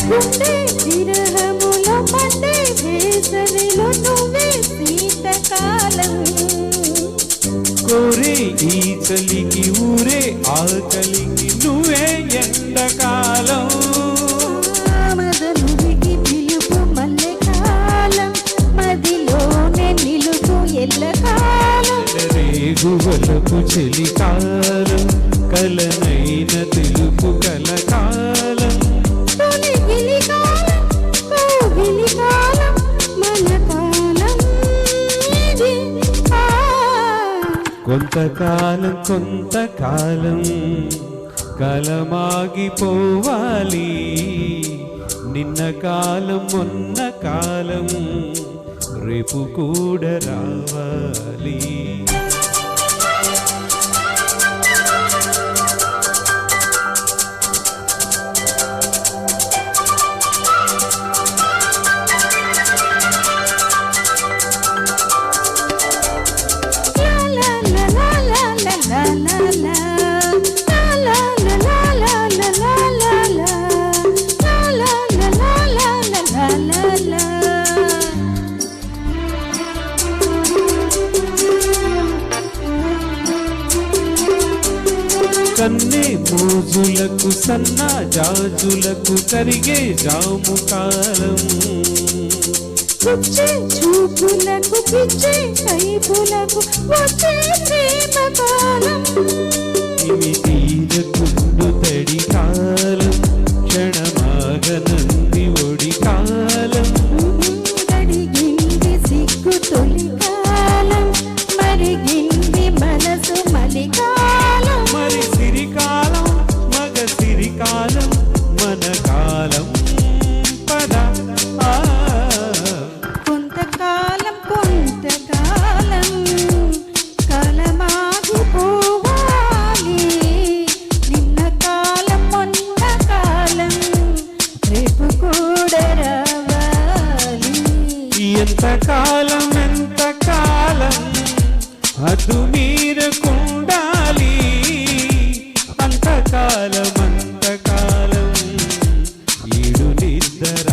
గుండె విరహములో మండే వేసవిలో నువ్వే శీతకాలం కోరే ఈ చలికి ఊరే ఆకలికి నువ్వే ఎండకాలం మదనుడికి పిలుపు మల్లెకాలం మదిలోనే నిలుపు ఎల్లకాలం రేగువలకు చలికాలం కలనైన తెలుపు కలకాలం తొలిగిలికాలం కోగిలికాలం మన కాలం ఇది కొంతకాలం కొంతకాలం కాలమాగిపోవాలి నిన్న కాలం మొన్న కాలం రేపు కూడా రావాలి కన్నే మోజులకు సన్న జాజులకు కరిగే జాము కాలం పిచ్చే చూపులకు పిచ్చే కైపులకు వచ్చే ప్రేమ కాలం ఇవి తీరకుండు తడి కాలం క్షణమాగనంది ఒడి కాలం అడిగింది సిగ్గు తొలి కాలం మరిగింది మనసు మలికాలం మరి సిరికాలం మగ సిరికాలం మన కాలం పద కొంతకాలం కొంతకాలం కాలమాగిపోవాలి నిన్న కాలం మొన్న కాలం రేపు కూడా రావాలి ఎంతకాలం ఎంతకాలం అదు మీరకుండాలి అంతకాలం అంతకాలం ఈడు నిద్ర